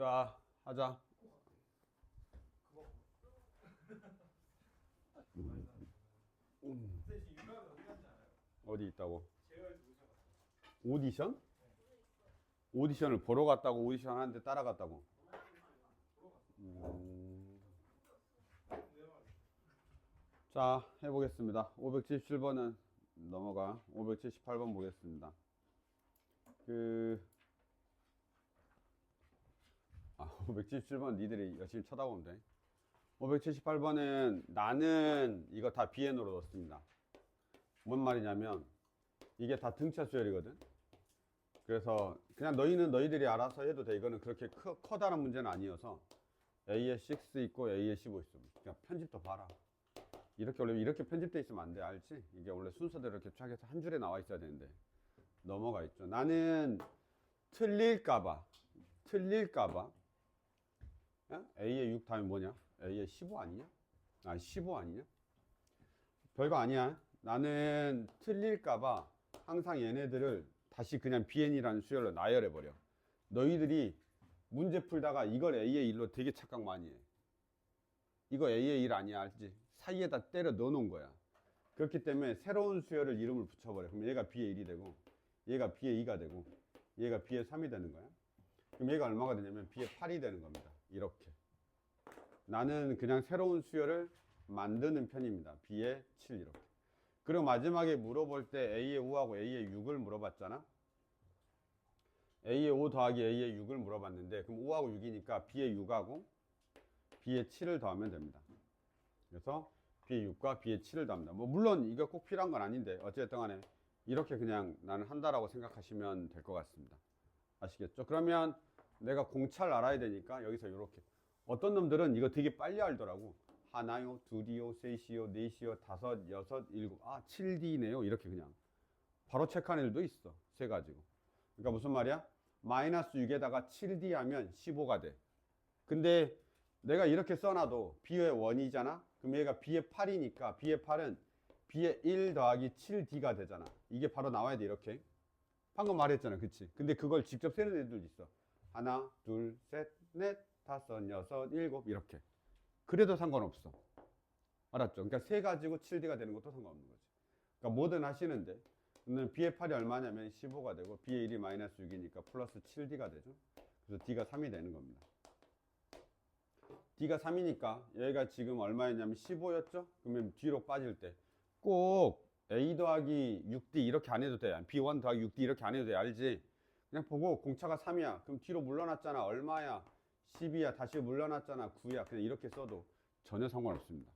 자, 하자. 어디 있다고? 오디션? 오디션을 보러 갔다고 오디션 하는데 따라갔다고? 자, 해보겠습니다. 577번은 넘어가. 578번 보겠습니다. 577번 니들이 열심히 쳐다보면 돼. 578번은 나는 이거 다 BN으로 넣었습니다. 뭔 말이냐면 이게 다 등차 수열이거든. 그래서 그냥 너희들이 알아서 해도 돼. 이거는 그렇게 커다란 문제는 아니어서 A에 6 있고 A에 15 있어. 그냥 편집도 봐라. 이렇게 원래 이렇게 편집돼 있으면 안 돼. 알지? 이게 원래 순서대로 이렇게 쫙 해서 한 줄에 나와 있어야 되는데 넘어가 있죠. 나는 틀릴까봐 A에 6 다음에 뭐냐? A에 15 아니냐? 15 아니냐? 별거 아니야. 나는 틀릴까봐 항상 얘네들을 다시 그냥 BN이라는 수열로 나열해버려. 너희들이 문제 풀다가 이걸 A의 1로 되게 착각 많이 해. 이거 A의 1 아니야, 알지? 사이에다 때려 넣어놓은 거야. 그렇기 때문에 새로운 수열을 이름을 붙여버려. 그럼 얘가 B의 1이 되고, 얘가 B의 2가 되고, 얘가 B의 3이 되는 거야. 그럼 얘가 얼마가 되냐면 B의 8이 되는 겁니다. 이렇게. 나는 그냥 새로운 수열을 만드는 편입니다. B의 7 이렇게. 그리고 마지막에 물어볼 때 A의 5하고 A의 6을 물어봤잖아. A의 5 더하기 A의 6을 물어봤는데 그럼 5하고 6이니까 B의 6하고 B의 7을 더하면 됩니다. 그래서 B의 6과 B의 7을 더합니다. 뭐 물론 이거 꼭 필요한 건 아닌데 어쨌든 간에 이렇게 그냥 나는 한다라고 생각하시면 될 것 같습니다. 아시겠죠? 그러면 내가 공차를 알아야 되니까 여기서 이렇게 어떤 놈들은 이거 되게 빨리 알더라고. 하나요, 둘이요, 셋이요, 넷이요, 다섯, 여섯, 일곱, 7D네요. 이렇게 그냥 바로 체크하는 애들도 있어. 세 가지고. 그러니까 무슨 말이야? 마이너스 6에다가 7D 하면 15가 돼. 근데 내가 이렇게 써놔도 B의 1이잖아? 그럼 얘가 B의 8이니까 B의 8은 B의 1 더하기 7D가 되잖아. 이게 바로 나와야 돼, 이렇게. 방금 말했잖아, 그치? 근데 그걸 직접 세는 애들도 있어. 하나, 둘, 셋, 넷, 다섯, 여섯, 일곱, 이렇게. 그래도 상관없어. 알았죠? 그러니까 세 가지고 7D가 되는 것도 상관없는 거지. 그러니까 뭐든 하시는데, B의 8이 얼마냐면 15가 되고, B의 1이 마이너스 6이니까 플러스 7D가 되죠. 그래서 D가 3이 되는 겁니다. D가 3이니까 얘가 지금 얼마였냐면 15였죠? 그러면 뒤로 빠질 때 꼭 A 더하기 6D 이렇게 안 해도 돼. B1 더하기 6D 이렇게 안 해도 돼. 알지? 그냥 보고 공차가 3이야. 그럼 뒤로 물러났잖아. 얼마야? 10이야. 다시 물러났잖아. 9야. 그냥 이렇게 써도 전혀 상관없습니다.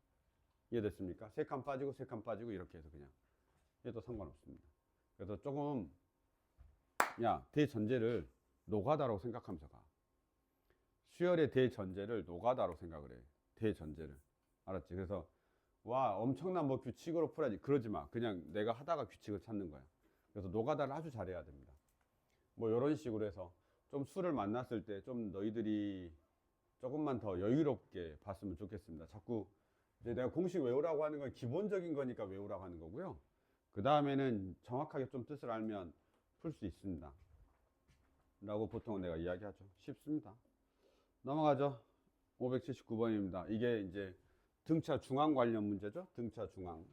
이해됐습니까? 3칸 빠지고 3칸 빠지고 이렇게 해서 그냥 해도 상관없습니다. 그래서 조금 대전제를 노가다라고 생각하면서 가. 수열의 대전제를 노가다로 생각을 해. 대전제를. 알았지? 그래서 엄청난 뭐 규칙으로 풀어야지. 그러지 마. 그냥 내가 하다가 규칙을 찾는 거야. 그래서 노가다를 아주 잘해야 됩니다. 뭐 이런 식으로 해서 좀 수를 만났을 때 좀 너희들이 조금만 더 여유롭게 봤으면 좋겠습니다. 자꾸 이제 내가 공식 외우라고 하는 건 기본적인 거니까 외우라고 하는 거고요. 그 다음에는 정확하게 좀 뜻을 알면 풀 수 있습니다. 라고 보통 내가 이야기하죠. 쉽습니다. 넘어가죠. 579번입니다. 이게 이제 등차 중앙 관련 문제죠. 등차 중앙.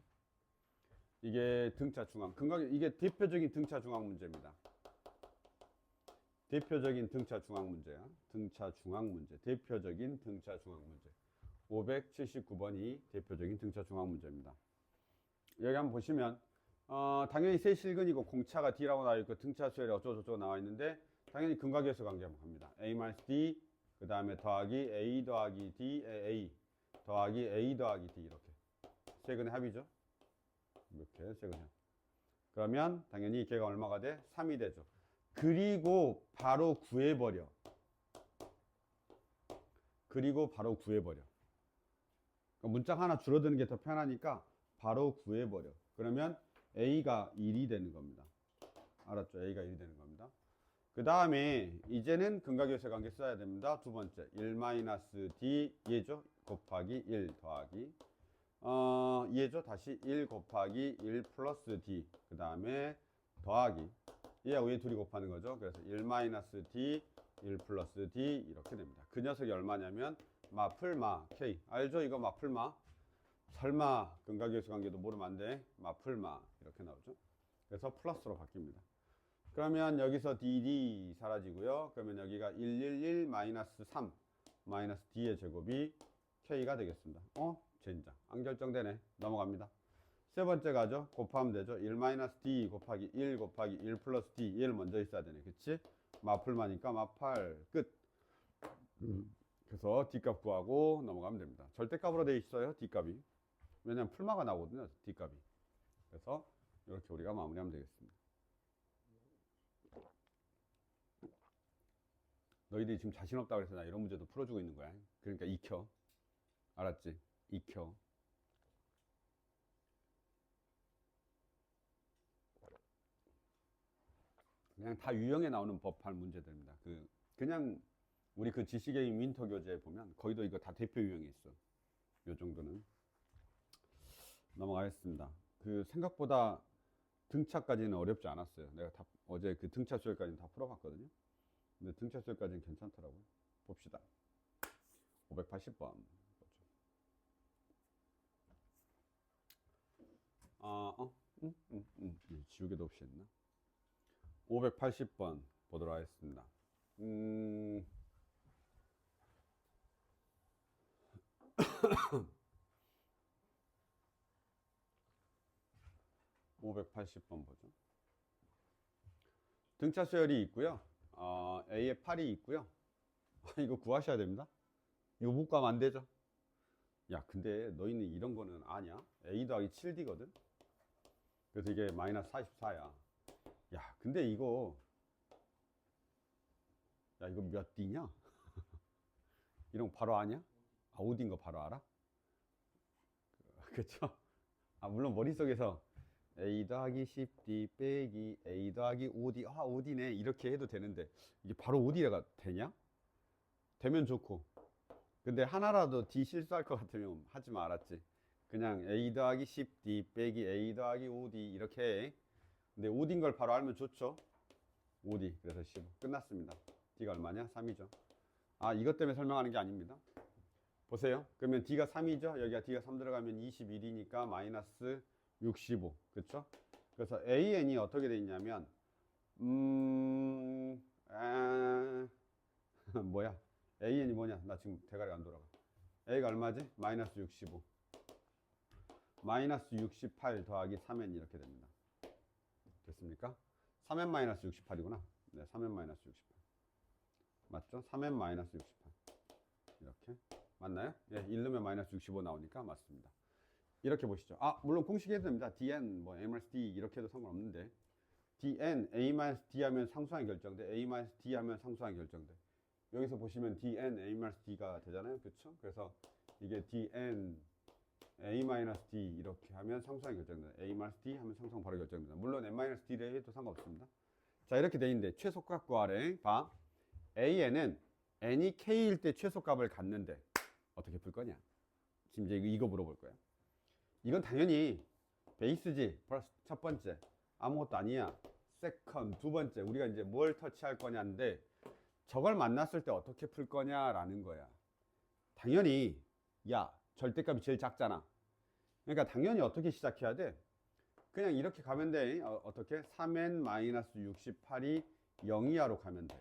이게 등차 중앙. 이게 대표적인 등차 중앙 문제입니다. 대표적인 등차 중앙 문제야. 등차 중앙 문제. 대표적인 등차 중앙 문제. 579번이 대표적인 등차 중앙 문제입니다. 여기 한번 보시면 당연히 세실근이고 공차가 D라고 나와 있고 등차 수열이 어쩌고저쩌고 나와 있는데 당연히 근각에서 관계 한번 갑니다. A-D 그 다음에 더하기 A 더하기 D A 더하기 A 더하기 D 이렇게 세근의 합이죠. 이렇게 세근의 합. 그러면 당연히 걔가 얼마가 돼? 3이 되죠. 그리고 바로 구해버려. 그러니까 문짝 하나 줄어드는 게 더 편하니까 바로 구해버려. 그러면 A가 1이 되는 겁니다. 알았죠? A가 1이 되는 겁니다. 그 다음에 이제는 근각요새 관계 써야 됩니다. 두 번째 1-D 얘죠? 곱하기 1 더하기 얘죠? 다시 1 곱하기 1 플러스 D 그 다음에 더하기 얘하고 얘 둘이 곱하는 거죠. 그래서 1-D 1 플러스 D 이렇게 됩니다. 그 녀석이 얼마냐면 마풀마 K. 알죠? 이거 마풀마. 설마 근각계수 관계도 모르면 안 돼. 마풀마 이렇게 나오죠. 그래서 플러스로 바뀝니다. 그러면 여기서 DD 사라지고요. 그러면 여기가 111 마이너스 3 마이너스 D의 제곱이 K가 되겠습니다. 젠장. 안 결정되네. 넘어갑니다. 세 번째 가죠. 곱하면 되죠. 1 마이너스 D 곱하기 1 곱하기 1 플러스 D. 얘를 먼저 있어야 되네. 그치? 마풀마니까 마팔 끝. 그래서 D값 구하고 넘어가면 됩니다. 절대값으로 되어 있어요. D값이. 왜냐면 풀마가 나오거든요. D값이. 그래서 이렇게 우리가 마무리하면 되겠습니다. 너희들이 지금 자신 없다고 해서 나 이런 문제도 풀어주고 있는 거야. 그러니까 익혀. 알았지? 익혀. 그냥 다 유형에 나오는 법할 문제들입니다. 그냥 우리 그 지식의 윈터 교재에 보면 거의도 이거 다 대표 유형이 있어. 요 정도는. 넘어가겠습니다. 생각보다 등차까지는 어렵지 않았어요. 내가 어제 그 등차 수열까지는 다 풀어봤거든요. 근데 등차 수열까지는 괜찮더라고요. 봅시다. 580번. 지우개도 없이 했나? 580번 보도록 하겠습니다. 580번 보죠. 등차 수열이 있고요. A에 8이 있고요. 이거 구하셔야 됩니다. 이거 못 구하면 안 되죠. 야, 근데 너희는 이런 거는 아냐? A 더하기 7D거든? 그래서 이게 마이너스 44야. 야, 근데 이거 몇 D냐? 이런 거 바로 아냐? 어디인 거 바로 알아? 그쵸? 물론 머릿속에서 A 더하기 10D 빼기 A 더하기 5D 5D네 이렇게 해도 되는데 이게 바로 5D가 되냐? 되면 좋고, 근데 하나라도 D 실수할 것 같으면 하지 마. 알았지? 그냥 A 더하기 10D 빼기 A 더하기 5D 이렇게 해. 근데 5D인 걸 바로 알면 좋죠. 5D. 그래서 15 끝났습니다. D가 얼마냐? 3이죠. 이것 때문에 설명하는 게 아닙니다. 보세요. 그러면 D가 3이죠. 여기가 D가 3 들어가면 21이니까 마이너스 65. 그쵸? 그래서 AN이 어떻게 돼 있냐면 뭐야? AN이 뭐냐? 나 지금 대가리가 안 돌아가. A가 얼마지? 마이너스 65. 마이너스 68 더하기 3N 이렇게 됩니다. 됐습니까? 3N 마이너스 68이구나. 네, 3N 마이너스 68. 맞죠? 3N 마이너스 68. 이렇게. 맞나요? 예, 1 넣으면 마이너스 65 나오니까 맞습니다. 이렇게 보시죠. 물론 공식 해도 됩니다. dn, a-d 이렇게 해도 상관없는데 dn, a-d 하면 상수항이 결정돼. a-d 하면 상수항이 결정돼. 여기서 보시면 dn, a-d가 되잖아요. 그쵸? 그래서 이게 dn, a-d 이렇게 하면 상수항이 결정된다. a-d 하면 상수항 바로 결정된다. 물론 n-d를 해도 상관없습니다. 자, 이렇게 돼 있는데 최소값 구하래. 봐. an은 n이 k일 때 최소값을 갖는데 어떻게 풀 거냐? 지금 이제 이거 물어볼 거야. 이건 당연히 베이스지. 플러스 첫 번째 아무것도 아니야. 세컨 두 번째 우리가 이제 뭘 터치할 거냐인데 저걸 만났을 때 어떻게 풀 거냐라는 거야. 당연히 절대값이 제일 작잖아. 그러니까 당연히 어떻게 시작해야 돼? 그냥 이렇게 가면 돼. 어떻게? 3n-68이 0 이하로 가면 돼.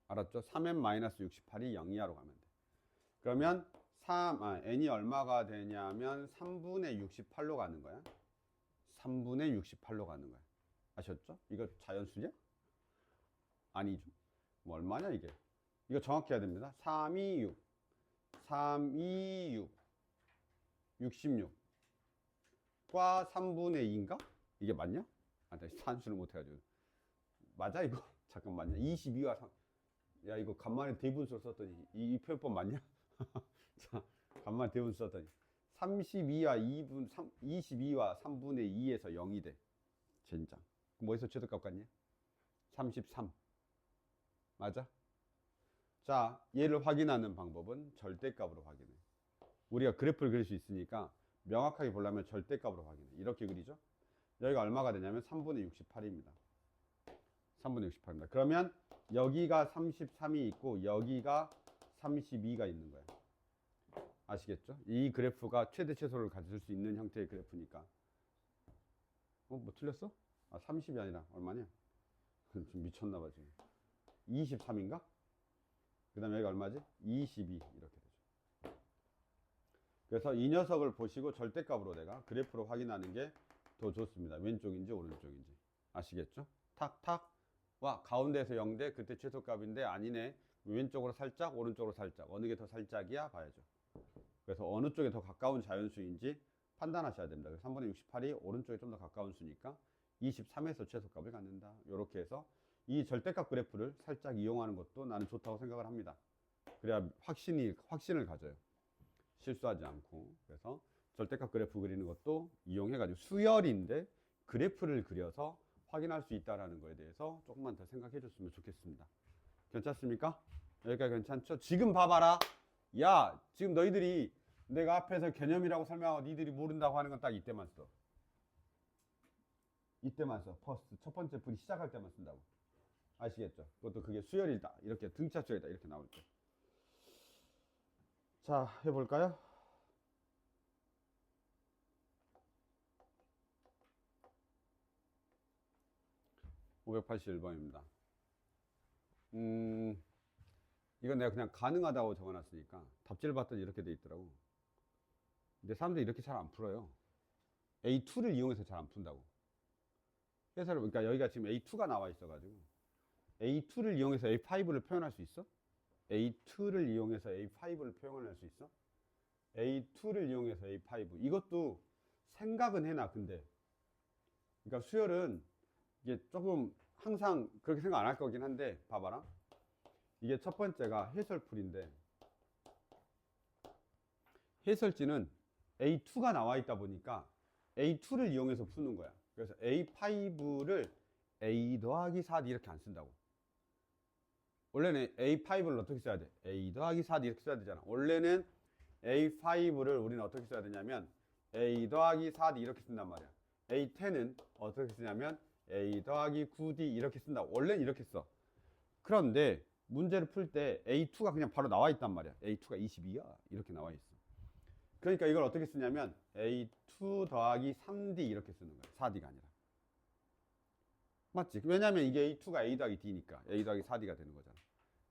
알았죠? 3n-68이 0 이하로 가면 돼. 그러면 n이 얼마가 되냐면 3분의 68로 가는 거야. 3분의 68로 가는 거야. 아셨죠? 이거 자연수냐? 아니죠. 얼마냐 이게? 이거 정확히 해야 됩니다. 326 66과 3분의 2인가? 이게 맞냐? 나 산수를 못해가지고. 맞아 이거? 잠깐 맞냐? 22와 3. 야 이거 간만에 대분수를 썼더니 이 표현법 맞냐? 자, 간만에 대분수 썼더니 22와 3분의 2에서 0이 돼. 젠장. 뭐에서 최소값 같냐? 33. 맞아? 자, 얘를 확인하는 방법은 절대값으로 확인해. 우리가 그래프를 그릴 수 있으니까 명확하게 보려면 절대값으로 확인해. 이렇게 그리죠? 여기가 얼마가 되냐면 3분의 68입니다. 3분의 68입니다. 그러면 여기가 33이 있고 여기가 32가 있는 거예요. 아시겠죠? 이 그래프가 최대 최소를 가질 수 있는 형태의 그래프니까. 뭐 틀렸어? 아, 30이 아니라 얼마냐? 지금 미쳤나봐 지금. 23인가? 그 다음에 여기가 얼마지? 22 이렇게 되죠. 그래서 이 녀석을 보시고 절대값으로 내가 그래프로 확인하는 게 더 좋습니다. 왼쪽인지 오른쪽인지. 아시겠죠? 탁탁. 와, 가운데에서 0대 그때 최소값인데 아니네. 왼쪽으로 살짝 오른쪽으로 살짝. 어느 게 더 살짝이야? 봐야죠. 그래서 어느 쪽에 더 가까운 자연수인지 판단하셔야 됩니다. 3분의 68이 오른쪽에 좀 더 가까운 수니까 23에서 최소값을 갖는다. 이렇게 해서 이 절대값 그래프를 살짝 이용하는 것도 나는 좋다고 생각을 합니다. 그래야 확신을 가져요. 실수하지 않고. 그래서 절대값 그래프 그리는 것도 이용해가지고 수열인데 그래프를 그려서 확인할 수 있다는 거에 대해서 조금만 더 생각해 줬으면 좋겠습니다. 괜찮습니까? 여기까지 괜찮죠? 지금 봐봐라. 야, 지금 너희들이 내가 앞에서 개념이라고 설명하고 니들이 모른다고 하는 건 딱 이때만 써. 이때만 써. 퍼스트 첫 번째 풀이 시작할 때만 쓴다고. 아시겠죠? 그것도 그게 수열이다. 이렇게 등차 수열이다. 이렇게 나올 때. 자, 해볼까요? (581번입니다) 이건 내가 그냥 가능하다고 적어놨으니까 답지를 봤더니 이렇게 돼 있더라고. 근데 사람들이 이렇게 잘 안 풀어요. A2를 이용해서 잘 안 푼다고. 해설을, 그러니까 여기가 지금 A2가 나와 있어가지고 A2를 이용해서 A5를 표현할 수 있어? A2를 이용해서 A5를 표현할 수 있어? A2를 이용해서 A5 이것도 생각은 해놔. 근데 그러니까 수열은 이게 조금 항상 그렇게 생각 안 할 거긴 한데 봐봐라. 이게 첫 번째가 해설풀인데 해설지는 A2가 나와 있다 보니까 A2를 이용해서 푸는 거야. 그래서 A5를 A 더하기 4D 이렇게 안 쓴다고. 원래는 A5를 어떻게 써야 돼? A 더하기 4D 이렇게 써야 되잖아. 원래는 A5를 우리는 어떻게 써야 되냐면 A 더하기 4D 이렇게 쓴단 말이야. A10은 어떻게 쓰냐면 A 더하기 9D 이렇게 쓴다. 원래는 이렇게 써. 그런데 문제를 풀 때 A2가 그냥 바로 나와 있단 말이야. A2가 22야 이렇게 나와 있어. 그러니까 이걸 어떻게 쓰냐면 A2 더하기 3D 이렇게 쓰는 거야. 4D가 아니라. 맞지? 왜냐면 이게 A2가 A 더하기 D니까 A 더하기 4D가 되는 거잖아.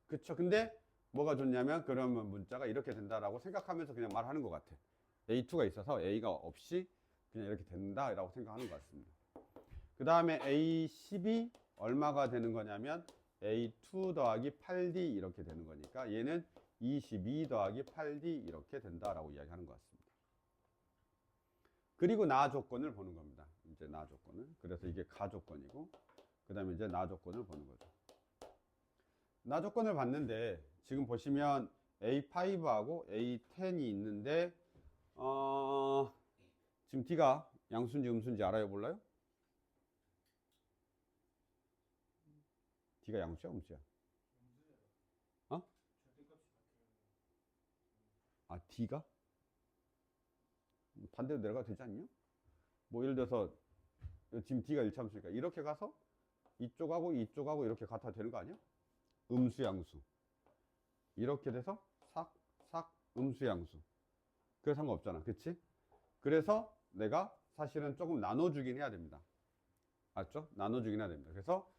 그쵸? 근데 뭐가 좋냐면 그러면 문자가 이렇게 된다라고 생각하면서 그냥 말하는 것 같아. A2가 있어서 A가 없이 그냥 이렇게 된다라고 생각하는 것 같습니다. 그 다음에 A10이 얼마가 되는 거냐면 A2 더하기 8D 이렇게 되는 거니까 얘는 22 더하기 8D 이렇게 된다라고 이야기하는 것 같습니다. 그리고 나 조건을 보는 겁니다. 이제 나 조건을. 그래서 이게 가 조건이고 그 다음에 이제 나 조건을 보는 거죠. 나 조건을 봤는데 지금 보시면 A5하고 A10이 있는데 지금 D가 양수인지 음수인지 알아요? 몰라요? D가 양수야 음수야? 어? 아 D가? 반대로 내려가도 되지 않냐? 뭐 예를 들어서 지금 D가 1차함수니까 이렇게 가서 이쪽하고 이쪽하고 이렇게 같아도 되는 거 아니야? 음수 양수 이렇게 돼서 삭 음수 양수 그래서 상관없잖아. 그치? 그래서 내가 사실은 조금 나눠주긴 해야 됩니다. 맞죠? 나눠주긴 해야 됩니다. 그래서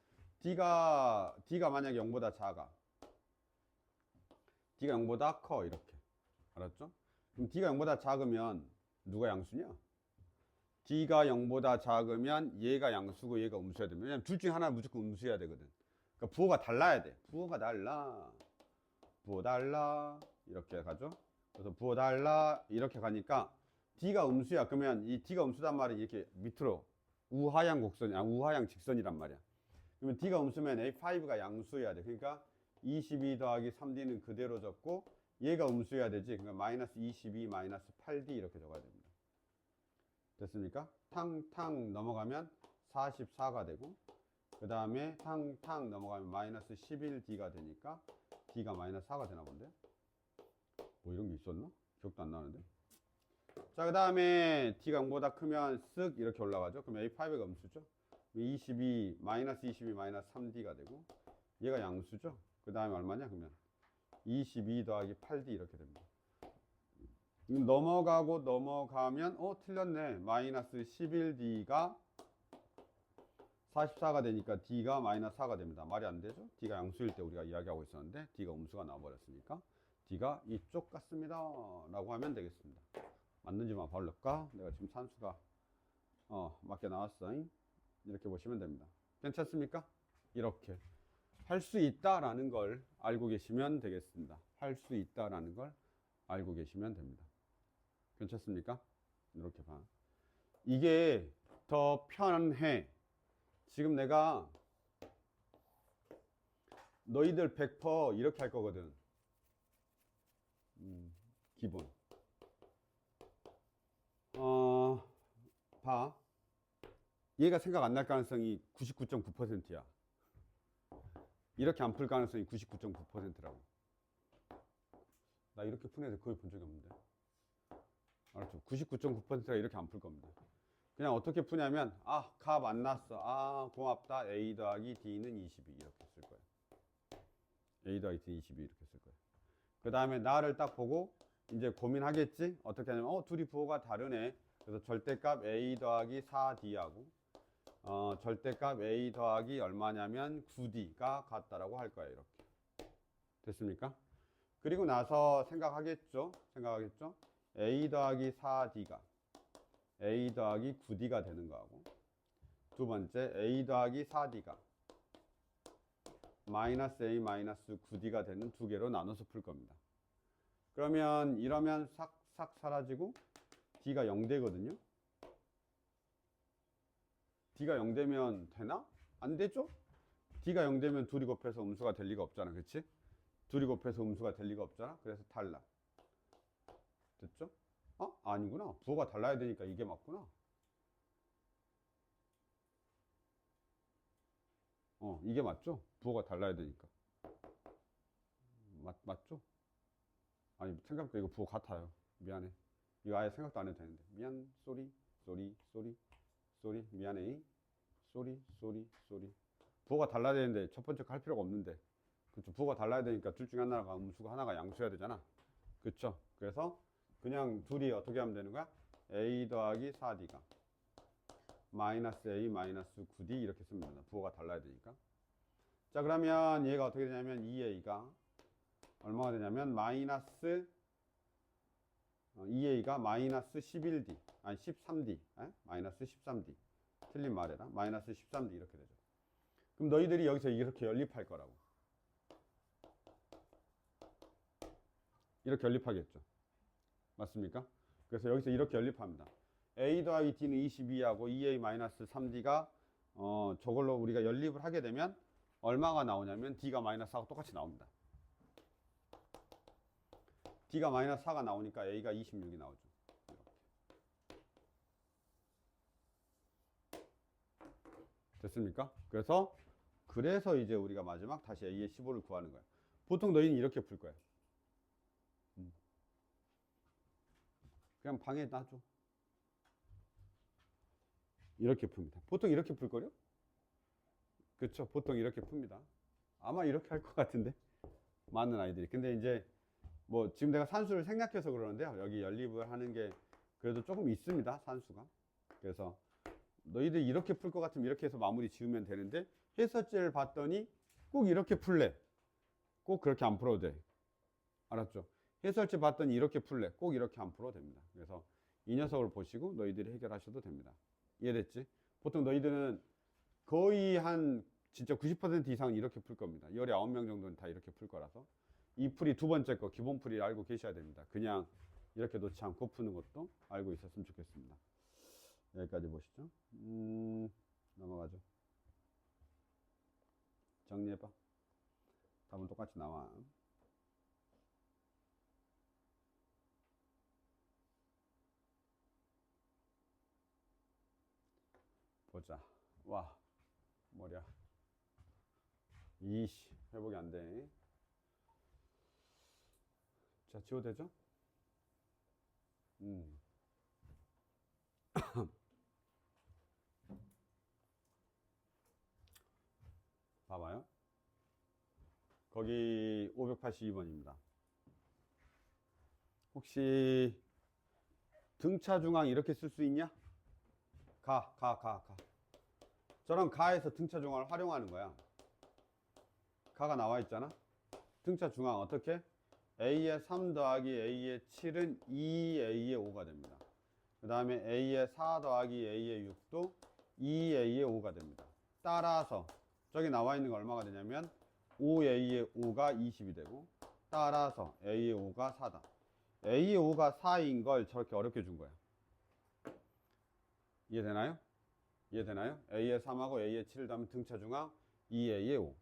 D가 만약에 0보다 작아 D가 0보다 커 이렇게 알았죠? 그럼 D가 0보다 작으면 누가 양수냐? D가 0보다 작으면 얘가 양수고 얘가 음수여야 됩니다. 왜냐면 둘 중에 하나는 무조건 음수여야 되거든. 그러니까 부호가 달라야 돼. 부호 달라 이렇게 가죠. 그래서 부호 달라 이렇게 가니까 D가 음수야. 그러면 이 D가 음수단 말이 이렇게 밑으로 우하향 곡선이 우하향 직선이란 말이야. 그러면 D가 음수면 A5가 양수여야 돼. 그러니까 22 더하기 3D는 그대로 적고 얘가 음수여야 되지. 그러니까 마이너스 22 마이너스 8D 이렇게 적어야 됩니다. 됐습니까? 탕탕 넘어가면 44가 되고 그 다음에 탕탕 넘어가면 마이너스 11D가 되니까 D가 마이너스 4가 되나 본데? 뭐 이런 게 있었나? 기억도 안 나는데. 자, 그 다음에 D가 0보다 크면 쓱 이렇게 올라가죠. 그럼 A5가 음수죠. 22 마이너스 22 마이너스 3D가 되고 얘가 양수죠. 그 다음에 얼마냐 그러면 22 더하기 8D 이렇게 됩니다. 넘어가고 넘어가면 틀렸네. 마이너스 11D가 44가 되니까 D가 마이너스 4가 됩니다. 말이 안 되죠? D가 양수일 때 우리가 이야기하고 있었는데 D가 음수가 나와버렸으니까 D가 이쪽 같습니다 라고 하면 되겠습니다. 맞는지만 봐볼까? 내가 지금 산수가 맞게 나왔어. 이렇게 보시면 됩니다. 괜찮습니까? 이렇게 할 수 있다라는 걸 알고 계시면 되겠습니다. 할 수 있다라는 걸 알고 계시면 됩니다. 괜찮습니까? 이렇게 봐. 이게 더 편해. 지금 내가 너희들 100% 이렇게 할 거거든. 기본. 봐. 얘가 생각 안 날 가능성이 99.9%야. 이렇게 안 풀 가능성이 99.9%라고. 나 이렇게 푼 애들 거의 본 적이 없는데. 알았죠? 99.9%가 이렇게 안 풀 겁니다. 그냥 어떻게 푸냐면 값 안 났어. 고맙다. A 더하기 D는 22 이렇게 쓸 거예요. A 더하기 D 22 이렇게 쓸 거예요. 그 다음에 나를 딱 보고 이제 고민하겠지? 어떻게 하냐면 둘이 부호가 다르네. 그래서 절대값 A 더하기 4D하고 절대값 A 더하기 얼마냐면 9D가 같다라고 할 거예요. 이렇게. 됐습니까? 그리고 나서 생각하겠죠? A 더하기 4D가 A 더하기 9D가 되는 거하고 두 번째 A 더하기 4D가 마이너스 A 마이너스 9D가 되는 두 개로 나눠서 풀 겁니다. 그러면 이러면 싹 사라지고 D가 0되거든요. D가 0되면 되나? 안 되죠? D가 0되면 둘이 곱해서 음수가 될 리가 없잖아. 그치? 둘이 곱해서 음수가 될 리가 없잖아. 그래서 탈락. 됐죠? 아니구나. 부호가 달라야 되니까 이게 맞구나. 이게 맞죠? 부호가 달라야 되니까. 맞죠? 아니, 생각보다 이거 부호 같아요. 미안해. 이거 아예 생각도 안 해도 되는데. 미안, 쏘리. 미안해. 쏘리. 부호가 달라야 되는데 첫 번째 거 할 필요가 없는데. 그쵸? 부호가 달라야 되니까 둘 중에 하나가 음수고 하나가 양수여야 되잖아. 그쵸? 그래서 그냥 둘이 어떻게 하면 되는 거야? A 더하기 4D가 마이너스 A 마이너스 9D 이렇게 쓰면 된다. 부호가 달라야 되니까. 자, 그러면 얘가 어떻게 되냐면 2A가 얼마가 되냐면 마이너스 2A가 마이너스 11D 아니 13D 마이너스 13D 틀린 말이라 마이너스 13D 이렇게 되죠. 그럼 너희들이 여기서 이렇게 연립할 거라고. 이렇게 연립하겠죠. 맞습니까? 그래서 여기서 이렇게 연립합니다. A 더하기 D는 22하고 2A-3D가 저걸로 우리가 연립을 하게 되면 얼마가 나오냐면 D가 마이너스 4가 똑같이 나옵니다. D가 마이너스 4가 나오니까 A가 26이 나오죠. 이렇게. 됐습니까? 그래서 이제 우리가 마지막 다시 A의 15를 구하는 거예요. 보통 너희는 이렇게 풀 거예요. 그냥 방에 놔줘. 이렇게 풉니다. 보통 이렇게 풀거려? 그렇죠. 보통 이렇게 풉니다. 아마 이렇게 할 것 같은데 많은 아이들이. 근데 이제 뭐 지금 내가 산수를 생략해서 그러는데요. 여기 연립을 하는 게 그래도 조금 있습니다. 산수가. 그래서 너희들 이렇게 풀 것 같으면 이렇게 해서 마무리 지으면 되는데 해설지를 봤더니 꼭 이렇게 풀래. 꼭 그렇게 안 풀어도 돼. 알았죠? 해설지 봤더니 이렇게 풀래. 꼭 이렇게 안 풀어도 됩니다. 그래서 이 녀석을 보시고 너희들이 해결하셔도 됩니다. 이해됐지? 보통 너희들은 거의 한 진짜 90% 이상은 이렇게 풀 겁니다. 열에 9명 정도는 다 이렇게 풀 거라서 이 풀이 두 번째 거 기본 풀이 알고 계셔야 됩니다. 그냥 이렇게 놓지 않고 푸는 것도 알고 있었으면 좋겠습니다. 여기까지 보시죠. 넘어가죠. 정리해봐. 답은 똑같이 나와. 보자. 와, 머리야. 이씨, 회복이 안 돼. 자, 지워도 되죠? 거기 582번입니다. 혹시 등차 중앙 이렇게 쓸 수 있냐? 가. 저런 가에서 등차 중앙을 활용하는 거야. 가가 나와 있잖아. 등차 중앙 어떻게? A의 3 더하기 A의 7은 2A의 5가 됩니다. 그 다음에 A의 4 더하기 A의 6도 2A의 5가 됩니다. 따라서 저기 나와 있는 거 얼마가 되냐면 5A의 5가 20이 되고, 따라서 A의 5가 4다. A의 5가 4인 걸 저렇게 어렵게 준 거야. 이해되나요? A의 3하고 A의 7을 더하면 등차 중앙 2A의 5.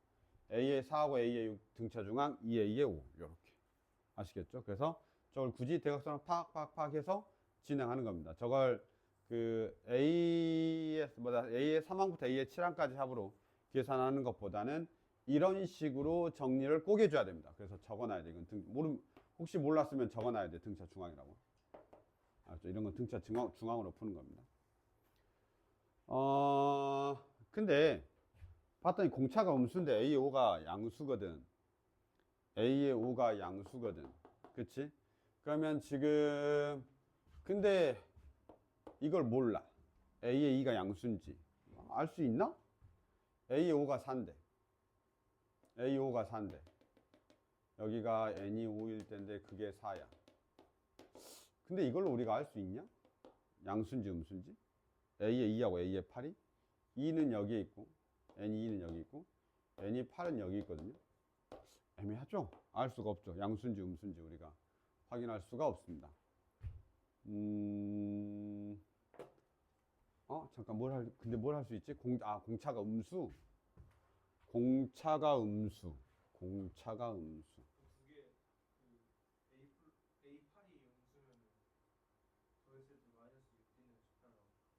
A의 4하고 A의 6 등차 중앙 2A의 5. 이렇게. 아시겠죠? 그래서 저걸 굳이 대각선을 팍팍팍 해서 진행하는 겁니다. 저걸 그 A의 3항부터 A의 7항까지 합으로 계산하는 것보다는 이런 식으로 정리를 꼭 해줘야 됩니다. 그래서 적어놔야 돼. 이건 혹시 몰랐으면 적어놔야 돼. 등차 중앙이라고. 알았죠? 이런 건 등차 중앙으로 푸는 겁니다. 근데 봤더니 공차가 음수인데 A의 5가 양수거든. A의 5가 양수거든. 그치? 그러면 지금 근데 이걸 몰라. A의 2가 양수인지 알 수 있나? A의 5가 4인데 A의 5가 4인데 여기가 n이 5일 텐데 그게 4야. 근데 이걸 우리가 알 수 있냐? 양수인지 음수인지? A의 2하고 A의 8이 2는 여기에 있고 n이 2는 여기 있고 n이 8은 여기 있거든요. 애매하죠? 알 수가 없죠. 양수인지 음수인지 우리가 확인할 수가 없습니다. 잠깐 근데 뭘 할 수 있지? 공차가 음수. 공차가 음수. 그게 A8이 음수면 더했을 때 마이너스 6D는 18라고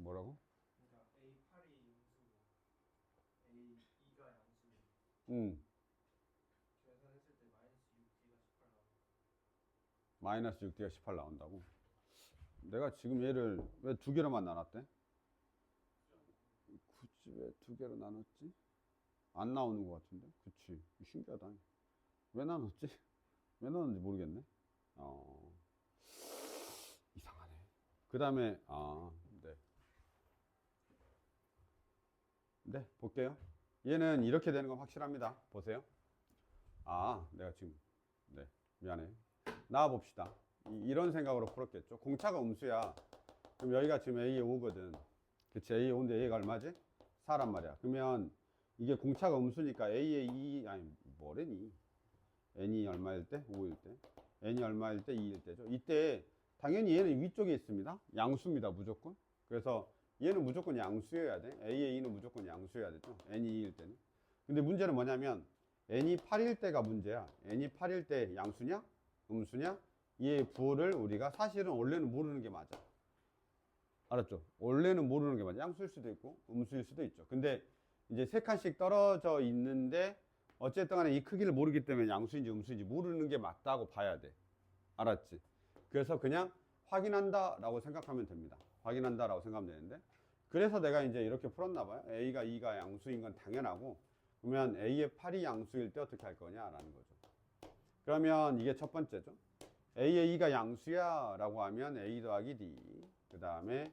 뭐라고? 그러니까 A8이 음수고 A2가 양수고 계산했을 때 마이너스 6D가 18 나오고. 마이너스 6D가 18 나온다고? 내가 지금 얘를 왜 두 개로만 나눴대? 굳이 왜 두 개로 나눴지? 안 나오는 것 같은데? 그치. 신기하다. 왜 나눴지? 왜 나눴는지 모르겠네. 이상하네. 그 다음에, 네, 볼게요. 얘는 이렇게 되는 건 확실합니다. 보세요. 내가 지금, 미안해. 나와봅시다. 이런 생각으로 풀었겠죠. 공차가 음수야. 그럼 여기가 지금 A의 5거든. 그치, A의 5인데 A가 얼마지? 4란 말이야. 그러면 이게 공차가 음수니까 A의 2, 뭐래니? N이 얼마일 때? 5일 때. N이 얼마일 때? 2일 때죠. 이때 당연히 얘는 위쪽에 있습니다. 양수입니다. 무조건. 그래서 얘는 무조건 양수여야 돼. A의 2는 무조건 양수여야 되죠. N이 2일 때는. 근데 문제는 뭐냐면 N이 8일 때가 문제야. N이 8일 때 양수냐? 음수냐? 얘의 부호를 우리가 사실은 원래는 모르는 게 맞아. 알았죠? 원래는 모르는 게 맞아. 양수일 수도 있고 음수일 수도 있죠. 근데 이제 세 칸씩 떨어져 있는데 어쨌든 간에 이 크기를 모르기 때문에 양수인지 음수인지 모르는 게 맞다고 봐야 돼. 알았지? 그래서 그냥 확인한다 라고 생각하면 됩니다. 확인한다 라고 생각하면 되는데, 그래서 내가 이제 이렇게 풀었나 봐요. A가 2가 양수인 건 당연하고, 그러면 A의 8이 양수일 때 어떻게 할 거냐 라는 거죠. 그러면 이게 첫 번째죠. A의 2가 양수야 라고 하면 A 더하기 D, 그 다음에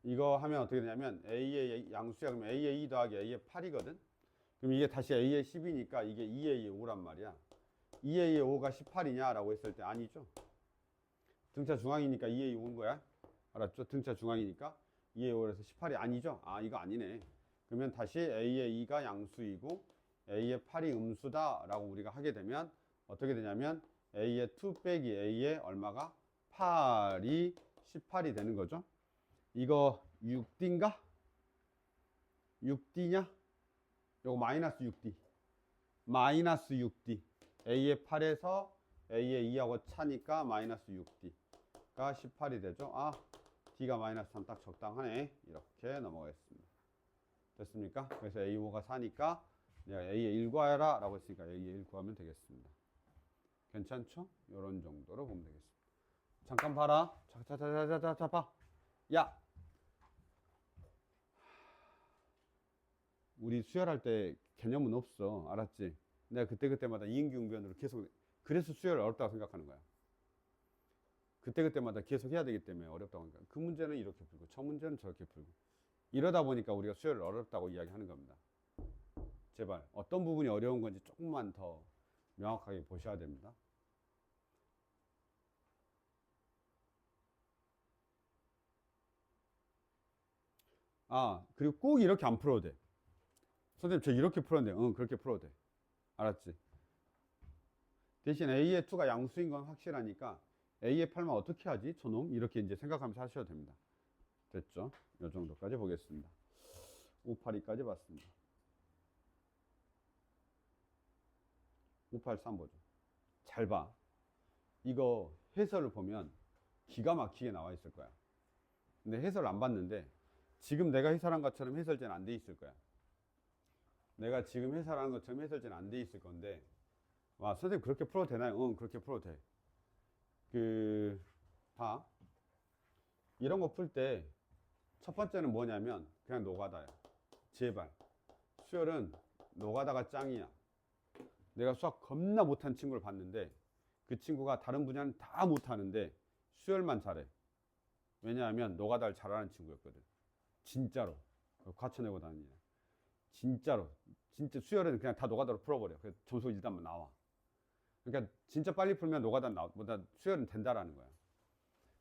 이거 하면 어떻게 되냐면 A의 양수야. 그러면 A의 2 더하기 A의 8이거든. 그럼 이게 다시 A의 10이니까 이게 2A의 5란 말이야. 2A의 5가 18이냐 라고 했을 때 아니죠. 등차 중앙이니까 2A의 5인 거야. 알았죠? 등차 중앙이니까 2A의 5에서 18이 아니죠. 이거 아니네. 그러면 다시 A의 2가 양수이고 A의 8이 음수다 라고 우리가 하게 되면 어떻게 되냐면 A의 2 빼기 A의 얼마가? 8이 18이 되는 거죠. 이거 6D인가? 6D냐? 요거 마이너스 6D. 마이너스 6D. A의 8에서 A의 2하고 차니까 마이너스 6D가 18이 되죠. D가 마이너스 3 딱 적당하네. 이렇게 넘어가겠습니다. 됐습니까? 그래서 A5가 4니까 내가 A의 1 구하라 라고 했으니까 A의 1 구하면 되겠습니다. 괜찮죠? 이런 정도로 보면 되겠습니다. 잠깐 봐라. 자, 봐. 야, 우리 수열할 때 개념은 없어. 알았지? 내가 그때그때마다 이인규응변으로 계속, 그래서 수열 어렵다고 생각하는 거야. 그때그때마다 계속 해야 되기 때문에 어렵다고 하니까. 그 문제는 이렇게 풀고, 저 문제는 저렇게 풀고. 이러다 보니까 우리가 수열을 어렵다고 이야기하는 겁니다. 제발 어떤 부분이 어려운 건지 조금만 더 명확하게 보셔야 됩니다. 아, 그리고 꼭 이렇게 안 풀어도 돼. 선생님, 저 이렇게 풀었는데, 응, 그렇게 풀어도 돼. 알았지? 대신 A의 2가 양수인 건 확실하니까 A의 8만 어떻게 하지? 저놈? 이렇게 이제 생각하면서 하셔도 됩니다. 됐죠? 이 정도까지 보겠습니다. 582까지 봤습니다. 583 보죠. 잘 봐. 이거 해설을 보면 기가 막히게 나와 있을 거야. 근데 해설 안 봤는데 지금 내가 해설한 것처럼 해설제는 안 돼 있을 거야. 내가 지금 해설하는 것처럼 해설제는 안 돼 있을 건데, 와, 선생님 그렇게 풀어도 되나요? 응, 그렇게 풀어도 돼. 봐. 이런 거 풀 때 첫 번째는 뭐냐면 그냥 노가다야. 제발. 수열은 노가다가 짱이야. 내가 수학 겁나 못한 친구를 봤는데 그 친구가 다른 분야는 다 못하는데 수열만 잘해. 왜냐하면 노가다를 잘하는 친구였거든. 진짜로. 과쳐내고 다니냐. 진짜로. 진짜 수열은 그냥 다 노가다로 풀어버려. 그래서 점수 일단만 나와. 그러니까 진짜 빨리 풀면 노가다는 나보다 수열은 된다라는 거야.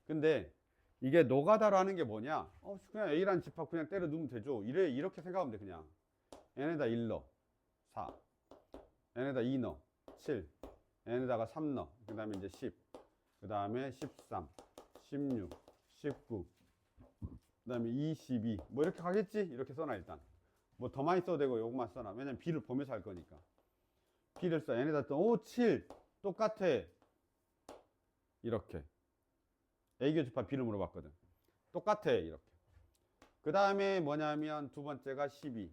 근데 이게 노가다라는 게 뭐냐? 그냥 A라는 집합 그냥 때려 넣으면 되죠. 이렇게 생각하면 돼, 그냥. n에다 1 넣어. 4. n에다 2 넣어. 7. n에다가 3 넣어. 그 다음에 이제 10. 그 다음에 13. 16. 19. 그 다음에 22. 뭐 이렇게 가겠지? 이렇게 써놔, 일단. 뭐 더 많이 써도 되고 요것만 써놔. 왜냐면 B를 보면서 할 거니까. B를 써. n에다 또 7. 똑같아. 이렇게. A교집합 B를 물어봤거든. 똑같아, 이렇게. 그 다음에 뭐냐면 두 번째가 12.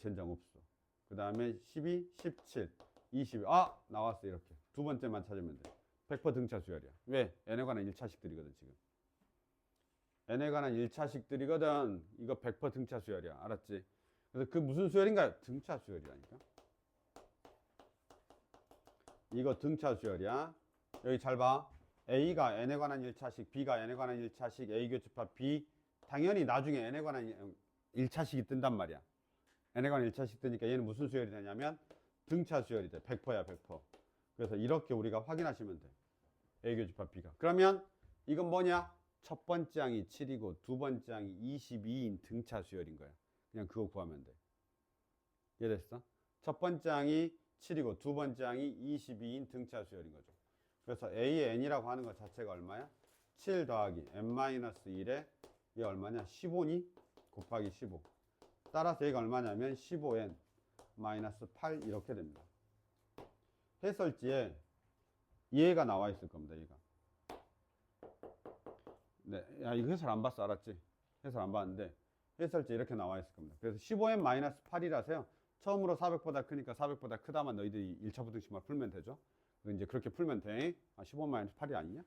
젠장 없어. 그 다음에 12, 17, 22. 아, 나왔어, 이렇게. 두 번째만 찾으면 돼. 100% 등차 수열이야. 왜? n에 관한 1차식들이거든, 지금. n에 관한 1차식들이거든. 이거 100% 등차 수열이야. 알았지? 그래서 그 무슨 수열인가요? 등차 수열이라니까. 이거 등차 수열이야. 여기 잘 봐. A가 n에 관한 1차식, B가 n에 관한 1차식, A교집합 B. 당연히 나중에 n에 관한 1차식이 뜬단 말이야. n에 관한 1차식 뜨니까 얘는 무슨 수열이 되냐면 등차 수열이 돼. 100%야, 100%. 그래서 이렇게 우리가 확인하시면 돼. A교집합 B가. 그러면 이건 뭐냐? 첫 번째 항이 7이고 두 번째 항이 22인 등차 수열인 거야. 그냥 그거 구하면 돼. 이해됐어? 첫 번째 항이 7이고 두 번째 항이 22인 등차 수열인 거죠. 그래서 A의 n이라고 하는 것 자체가 얼마야? 7 더하기 n-1에 이게 얼마냐? 15니? 곱하기 15. 따라서 얘가 얼마냐면 15n 마이너스 8 이렇게 됩니다. 해설지에 얘가 나와 있을 겁니다. 얘가. 네, 야, 이거 해설 안 봤어, 알았지? 해설 안 봤는데 해설지 이렇게 나와 있을 겁니다. 그래서 15n 마이너스 8이라서요. 처음으로 400보다 크니까 400보다 크다만 너희들이 1차 부등식만 풀면 되죠. 이제 그렇게 풀면 돼. 15 마이너스 8이 아니냐?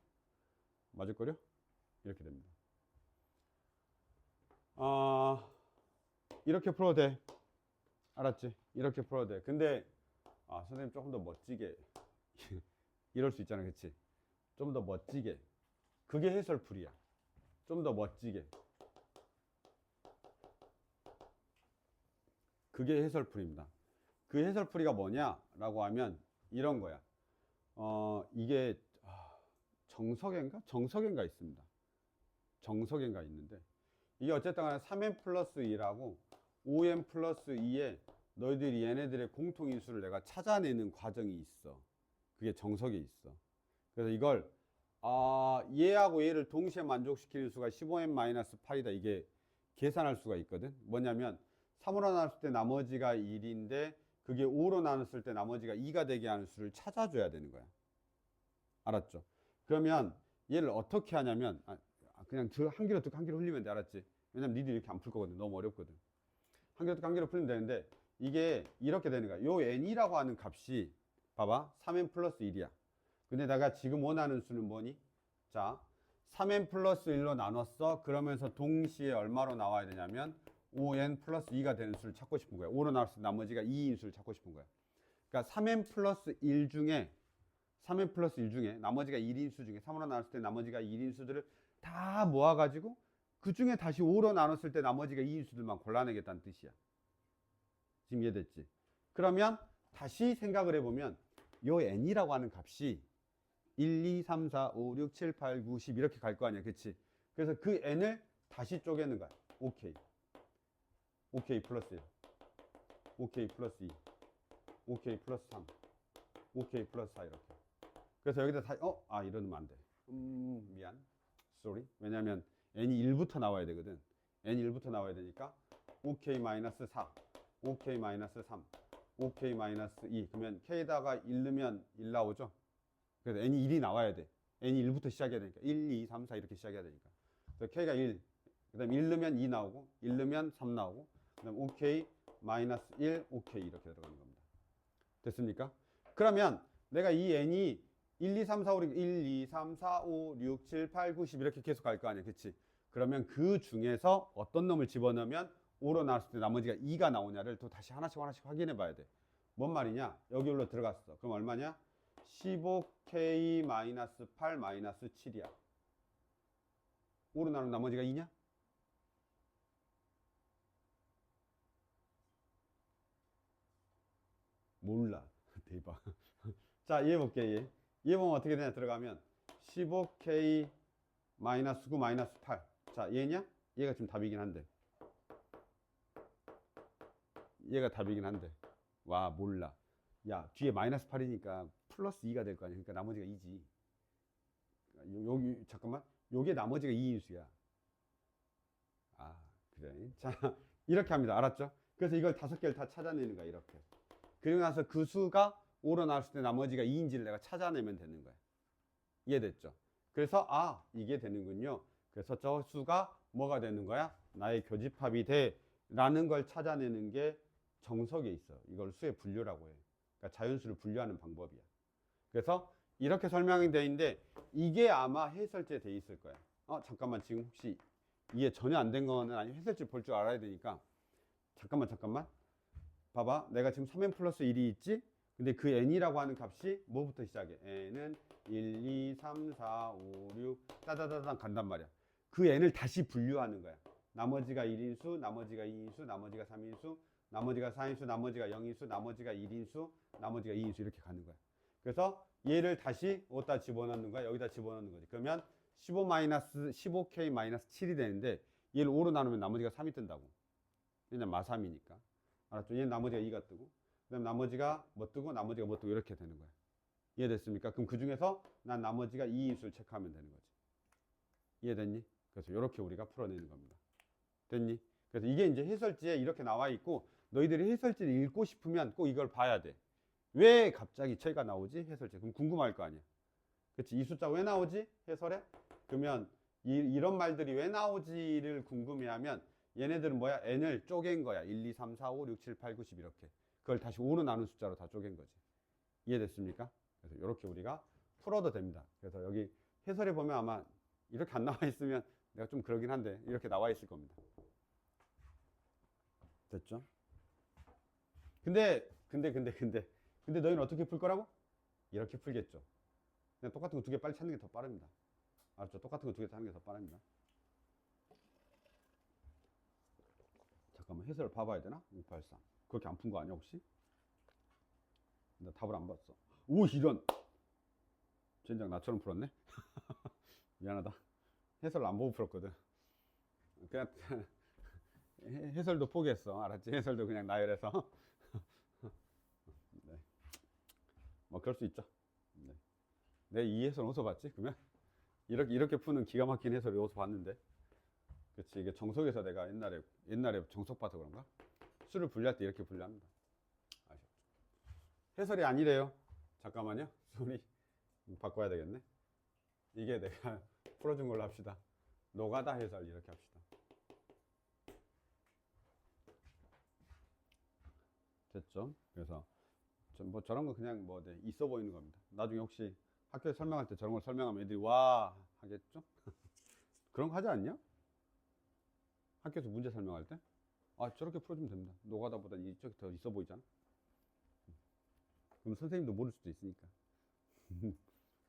맞을걸요? 이렇게 됩니다. 이렇게 풀어도 돼. 알았지? 이렇게 풀어도 돼. 근데 선생님 조금 더 멋지게 이럴 수 있잖아, 그치? 좀 더 멋지게. 그게 해설풀이야. 좀 더 멋지게. 그게 해설풀이입니다. 그 해설풀이가 뭐냐라고 하면 이런 거야. 이게 정석인가 있습니다. 정석인가 있는데 이게 어쨌든 간에 3n 플러스 2라고 5n 플러스 2에 너희들이 얘네들의 공통인수를 내가 찾아내는 과정이 있어. 그게 정석에 있어. 그래서 이걸 얘하고 얘를 동시에 만족시키는 수가 15n-8이다. 이게 계산할 수가 있거든. 뭐냐면 3으로 나눴을 때 나머지가 1인데 그게 5로 나눴을 때 나머지가 2가 되게 하는 수를 찾아줘야 되는 거야. 알았죠? 그러면 얘를 어떻게 하냐면 그냥 한 귀로 듣고 한 귀로 흘리면 돼. 알았지? 왜냐면 니들이 이렇게 안 풀 거거든. 너무 어렵거든. 한 귀로 듣고 한 귀로 풀리면 되는데 이게 이렇게 되는 거야. 요 n이라고 하는 값이 봐봐. 3n 플러스 1이야. 근데 내가 지금 원하는 수는 뭐니? 자, 3n 플러스 1로 나눴어. 그러면서 동시에 얼마로 나와야 되냐면 5n 플러스 2가 되는 수를 찾고 싶은 거야. 5로 나눴을 때 나머지가 2인 수를 찾고 싶은 거야. 그러니까 3n 플러스 1 중에 나머지가 1인 수 중에 3으로 나눴을 때 나머지가 1인 수들을 다 모아가지고 그 중에 다시 5로 나눴을 때 나머지가 2인 수들만 골라내겠다는 뜻이야. 지금 이해됐지? 그러면 다시 생각을 해보면 요 n이라고 하는 값이 1, 2, 3, 4, 5, 6, 7, 8, 9, 10 이렇게 갈 거 아니야. 그치? 그래서 그 n을 다시 쪼개는 거야. OK. OK 플러스 1. OK 플러스 2. OK 플러스 3. OK 플러스 4 이렇게. 그래서 여기다 다, 이러면 안 돼. 미안. sorry. 왜냐면 n이 1부터 나와야 되거든. n이 1부터 나와야 되니까 OK 마이너스 4. OK 마이너스 3. OK 마이너스 2. 그러면 K에다가 1 넣으면 1 나오죠? 그래서 n이 1이 나와야 돼. n이 1부터 시작해야 되니까. 1, 2, 3, 4 이렇게 시작해야 되니까. 그래서 K가 1. 그 다음에 1 넣으면 2 나오고, 1 넣으면 3 나오고, 그 다음에 OK 마이너스 1, OK 이렇게 들어가는 겁니다. 됐습니까? 그러면 내가 이 n이 1, 2, 3, 4, 5, 6, 1, 2, 3, 4, 5, 6, 7, 8, 9, 10 이렇게 계속 갈 거 아니야. 그치? 그러면 그 중에서 어떤 놈을 집어넣으면 5로 나왔을 때 나머지가 2가 나오냐를 또 다시 하나씩 확인해 봐야 돼. 뭔 말이냐? 여기로 들어갔어. 그럼 얼마냐? 15K 마이너스 8 마이너스 7이야. 5로 나누면 나머지가 2냐? 몰라. 대박. 자, 이해 볼게. 얘 보면 어떻게 되냐? 들어가면 15K 마이너스 9 마이너스 8. 자, 얘냐? 얘가 지금 답이긴 한데. 얘가 답이긴 한데. 와, 몰라. 야, 뒤에 마이너스 8이니까 플러스 2가 될 거 아니야. 그러니까 나머지가 2지. 여기 잠깐만. 요게 나머지가 2인수야. 아, 그래. 자, 이렇게 합니다. 알았죠? 그래서 이걸 5개를 다 찾아내는 거야. 이렇게. 그리고 나서 그 수가 5로 나왔을 때 나머지가 2인지를 내가 찾아내면 되는 거야. 이해됐죠? 그래서 이게 되는군요. 그래서 저 수가 뭐가 되는 거야? 나의 교집합이 돼 라는 걸 찾아내는 게 정석에 있어. 이걸 수의 분류라고 해. 그러니까 자연수를 분류하는 방법이야. 그래서 이렇게 설명이 돼 있는데 이게 아마 해설지에 돼 있을 거야. 잠깐만, 지금 혹시 이해 전혀 안 된 거는 아니 해설지 볼 줄 알아야 되니까 잠깐만 봐봐. 내가 지금 3n 플러스 1이 있지? 근데 그 n이라고 하는 값이 뭐부터 시작해? n은 1, 2, 3, 4, 5, 6 따다다다 간단 말이야. 그 n을 다시 분류하는 거야. 나머지가 1인수, 나머지가 2인수, 나머지가 3인수, 나머지가 4인수, 나머지가 0인수, 나머지가 1인수, 나머지가 2인수 이렇게 가는 거야. 그래서 얘를 다시 어디다 집어넣는 거야? 여기다 집어넣는 거지. 그러면 15K 마이너스 7이 되는데 얘를 5로 나누면 나머지가 3이 뜬다고. 왜냐면 마삼이니까. 알았죠? 얘는 나머지가 2가 뜨고 그 다음 나머지가 뭐 뜨고 나머지가 뭐 뜨고 이렇게 되는 거야. 이해됐습니까? 그럼 그 중에서 난 나머지가 2인수를 체크하면 되는 거지. 이해됐니? 그래서 이렇게 우리가 풀어내는 겁니다. 됐니? 그래서 이게 이제 해설지에 이렇게 나와 있고 너희들이 해설지를 읽고 싶으면 꼭 이걸 봐야 돼. 왜 갑자기 저희가 나오지? 해설지. 그럼 궁금할 거 아니야. 그치? 이 숫자 왜 나오지? 해설에? 그러면 이런 말들이 왜 나오지를 궁금해하면 얘네들은 뭐야? n을 쪼갠 거야. 1, 2, 3, 4, 5, 6, 7, 8, 9, 10 이렇게. 그걸 다시 5로 나눈 숫자로 다 쪼갠 거지. 이해됐습니까? 그래서 이렇게 우리가 풀어도 됩니다. 그래서 여기 해설에 보면 아마 이렇게 안 나와 있으면 내가 좀 그러긴 한데 이렇게 나와 있을 겁니다. 됐죠? 근데 너희는 어떻게 풀 거라고? 이렇게 풀겠죠. 그냥 똑같은 거 2개 빨리 찾는 게 더 빠릅니다. 알았죠? 똑같은 거 2개 찾는 게 더 빠릅니다. 잠깐만, 해설을 봐봐야 되나? 583. 그렇게 안 푼 거 아니야 혹시? 나 답을 안 봤어. 오, 이런. 젠장 나처럼 풀었네. 미안하다. 해설을 안 보고 풀었거든. 그냥 해설도 포기했어. 알았지? 해설도 그냥 나열해서. 네. 뭐 그럴 수 있죠. 네. 내 이 해설 어디서 봤지? 그러면 이렇게 푸는 기가 막힌 해설을 어디서 봤는데? 그치, 이게 정석에서 내가 옛날에 정석 봐서 그런가? 수를 분류할 때 이렇게 분류합니다. 아셨죠? 해설이 아니래요. 잠깐만요. 소리 바꿔야 되겠네. 이게 내가 풀어준 걸로 합시다. 노가다 해설 이렇게 합시다. 됐죠? 그래서 뭐 저런 거 그냥 뭐 있어 보이는 겁니다. 나중에 혹시 학교에 설명할 때 저런 걸 설명하면 애들이 와 하겠죠? 그런 거 하지 않냐? 학교에서 문제 설명할 때? 아, 저렇게 풀어주면 됩니다. 노가다보다 이쪽이 더 있어 보이잖아? 그럼 선생님도 모를 수도 있으니까.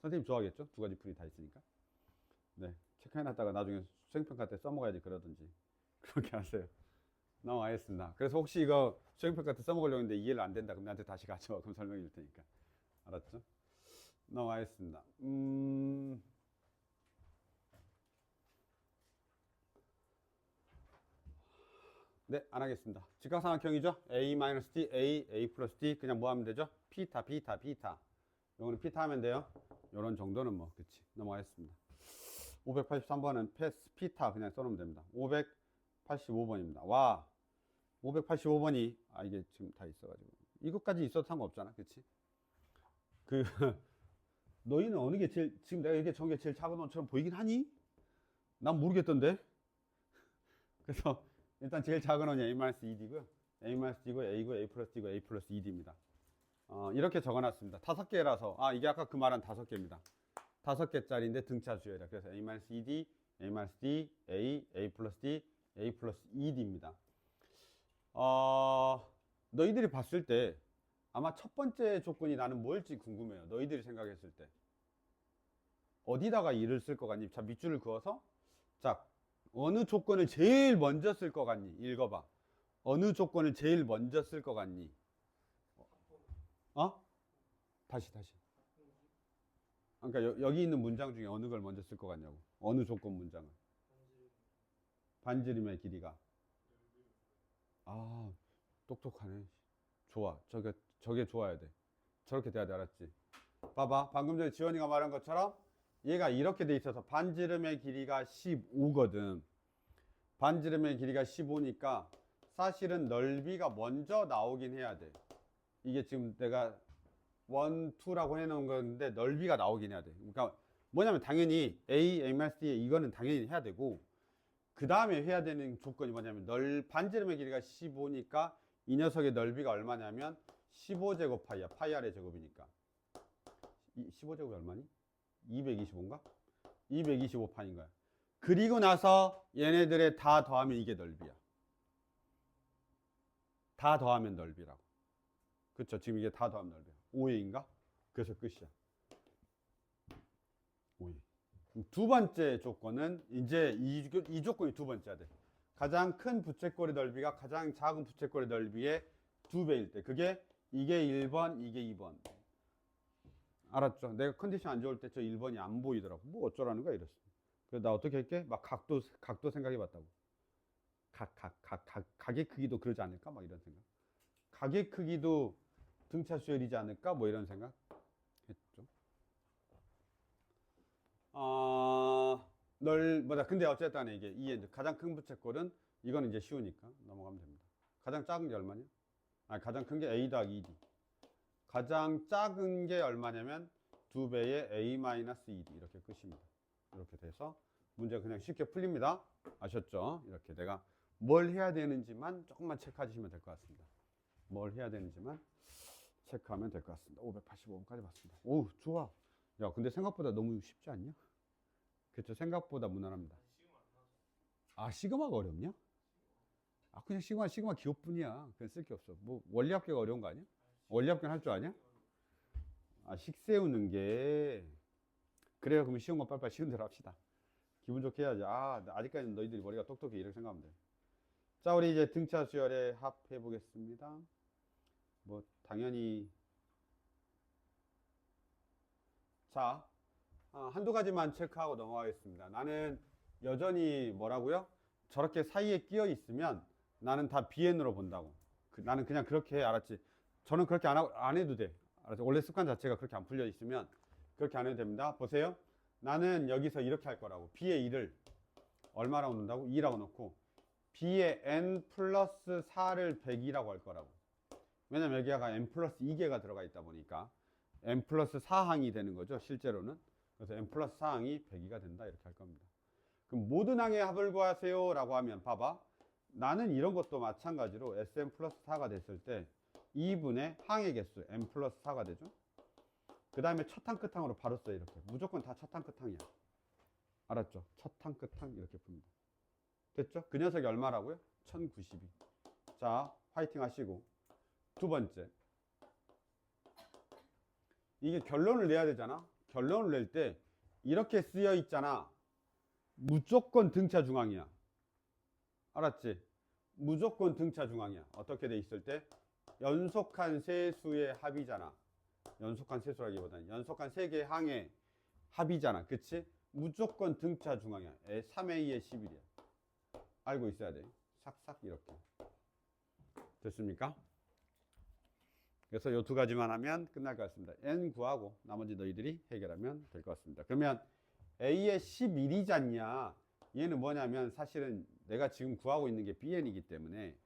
선생님 좋아하겠죠? 두 가지 풀이 다 있으니까. 네. 체크해놨다가 나중에 수행평가 때 써먹어야지 그러든지. 그렇게 하세요. 넘어가겠습니다. 그래서 혹시 이거 수행평가 때 써먹으려고 했는데 이해를 안 된다. 그럼 나한테 다시 가져와. 그럼 설명해 줄 테니까. 알았죠? 넘어가겠습니다. 네, 안 하겠습니다. 직각삼각형이죠? A-D, A 플러스 D. 그냥 뭐 하면 되죠? 피타. 요거는 피타 하면 돼요. 요런 정도는 뭐, 그치. 넘어가겠습니다. 583번은 패스, 피타 그냥 써놓으면 됩니다. 585번입니다. 와, 585번이, 이게 지금 다 있어가지고. 이것까지 있어도 상관없잖아. 그치? 너희는 어느 게 제일, 지금 내가 이게 저게 제일 작은 원처럼 보이긴 하니? 난 모르겠던데? 그래서, 일단 제일 작은 원이 A-ED고요. A-D고 A고 A 플러스 D고 A 플러스 ED입니다. 이렇게 적어놨습니다. 5개라서, 이게 아까 그 말한 5개입니다. 5개짜리인데 등차 수열이라. 그래서 A-ED, A-D, A 플러스 D, A 플러스 ED입니다. 너희들이 봤을 때 아마 첫 번째 조건이 나는 뭘지 궁금해요. 너희들이 생각했을 때. 어디다가 이를 쓸 것 같니? 자, 밑줄을 그어서, 자, 어느 조건을 제일 먼저 쓸 것 같니? 읽어봐. 어느 조건을 제일 먼저 쓸 것 같니? 다시. 그러니까 여기 있는 문장 중에 어느 걸 먼저 쓸 것 같냐고. 어느 조건 문장을. 반지름의 길이가. 똑똑하네. 좋아. 저게 좋아야 돼. 저렇게 돼야 돼. 알았지? 봐봐. 방금 전에 지원이가 말한 것처럼 얘가 이렇게 돼 있어서 반지름의 길이가 15거든. 반지름의 길이가 15니까 사실은 넓이가 먼저 나오긴 해야 돼. 이게 지금 내가 1, 2라고 해놓은 건데 넓이가 나오긴 해야 돼. 그러니까 뭐냐면 당연히 A, A-D 이거는 당연히 해야 되고, 그 다음에 해야 되는 조건이 뭐냐면 반지름의 길이가 15니까 이 녀석의 넓이가 얼마냐면 15제곱 파이야. 파이 r의 제곱이니까. 15제곱이 얼마니? 225인가? 225파인 거야. 그리고 나서 얘네들의 다 더하면 이게 넓이야. 다 더하면 넓이라고. 그쵸? 지금 이게 다 더하면 넓이야. 5회인가? 그래서 끝이야. 5회. 두 번째 조건은 이제 이 조건이 두 번째야 돼. 가장 큰 부채꼴의 넓이가 가장 작은 부채꼴의 넓이의 2배일 때. 이게 1번, 이게 2번. 알았죠? 내가 컨디션 안 좋을 때 저 1번이 안 보이더라고. 뭐 어쩌라는 거야 이랬어. 그래서 나 어떻게 할게? 막 각도 생각해 봤다고. 각의 크기도 그러지 않을까? 막 이런 생각. 각의 크기도 등차 수열이지 않을까? 뭐 이런 생각 했죠. 근데 어쨌든 이게 이제 가장 큰 부채꼴은 이거는 이제 쉬우니까 넘어가면 됩니다. 가장 작은 게 얼마냐? 가장 큰 게 A 더하기 ED. 가장 작은 게 얼마냐면 2배의 A-ED 이렇게 끝입니다. 이렇게 돼서 문제가 그냥 쉽게 풀립니다. 아셨죠? 이렇게 내가 뭘 해야 되는지만 조금만 체크해 주시면 될 것 같습니다. 뭘 해야 되는지만 체크하면 될 것 같습니다. 585번까지 봤습니다. 오, 좋아. 야, 근데 생각보다 너무 쉽지 않냐? 그렇죠. 생각보다 무난합니다. 시그마가 어렵냐? 그냥 시그마 기호뿐이야. 그냥 쓸 게 없어. 뭐 원리합계가 어려운 거 아니야? 원리합계는 할 줄 아냐? 식 세우는 게. 그래요. 그러면 쉬운 거 빨리빨리 쉬운 대로 합시다. 기분 좋게 해야지. 아직까지는 너희들이 머리가 똑똑해. 이렇게 생각하면 돼. 자, 우리 이제 등차 수열에 합해 보겠습니다. 뭐 당연히 자, 한두 가지만 체크하고 넘어가겠습니다. 나는 여전히 뭐라고요? 저렇게 사이에 끼어 있으면 나는 다 BN으로 본다고. 나는 그냥 그렇게 해. 알았지? 저는 그렇게 안 해도 돼. 알았지? 원래 습관 자체가 그렇게 안 풀려 있으면 그렇게 안 해도 됩니다. 보세요. 나는 여기서 이렇게 할 거라고. B의 2를 얼마라고 놓는다고? 2라고 놓고 B의 N 플러스 4를 100이라고 할 거라고. 왜냐면 여기가 N 플러스 2개가 들어가 있다 보니까 N 플러스 4항이 되는 거죠. 실제로는. 그래서 N 플러스 4항이 102가 된다. 이렇게 할 겁니다. 그럼 모든 항의 합을 구하세요 라고 하면 봐봐. 나는 이런 것도 마찬가지로 Sn 플러스 4가 됐을 때 2분의 항의 개수 N 플러스 4가 되죠. 그 다음에 첫 항 끝항으로 바로 써. 이렇게 무조건 다 첫 항 끝항이야. 알았죠? 첫 항, 끝 항 이렇게 풉니다. 됐죠? 그 녀석이 얼마라고요? 1092. 자, 화이팅 하시고. 두 번째. 이게 결론을 내야 되잖아. 결론을 낼 때 이렇게 쓰여 있잖아. 무조건 등차 중앙이야. 알았지? 무조건 등차 중앙이야. 어떻게 돼 있을 때? 연속한 세수의 합이잖아. 연속한 세수라기보다는 연속한 세 개의 항의 합이잖아. 그치? 무조건 등차 중앙이야. 3A의 11이야. 알고 있어야 돼. 싹싹 이렇게. 됐습니까? 그래서 요 두 가지만 하면 끝날 것 같습니다. n 구하고 나머지 너희들이 해결하면 될 것 같습니다. 그러면 A의 11이잖냐? 얘는 뭐냐면 사실은 내가 지금 구하고 있는 게 BN이기 때문에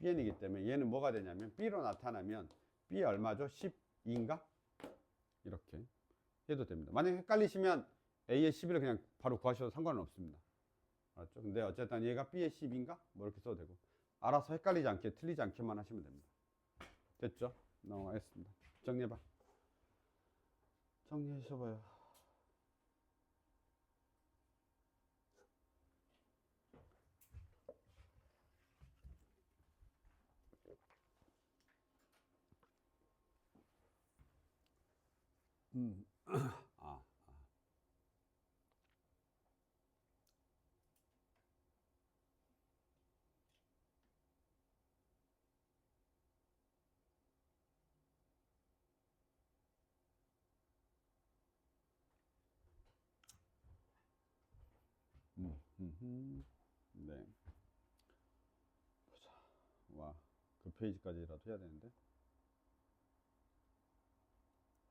얘는 뭐가 되냐면 B로 나타나면 B 얼마죠? 12인가? 이렇게 해도 됩니다. 만약에 헷갈리시면 A의 11을 그냥 바로 구하셔도 상관은 없습니다. 알았죠? 근데 어쨌든 얘가 B의 10인가? 뭐 이렇게 써도 되고 알아서 헷갈리지 않게 틀리지 않게만 하시면 됩니다. 됐죠? 넘어가겠습니다. 정리해봐. 정리해줘봐요. 아, 네. 보자. 와, 그 페이지까지라도 해야 되는데.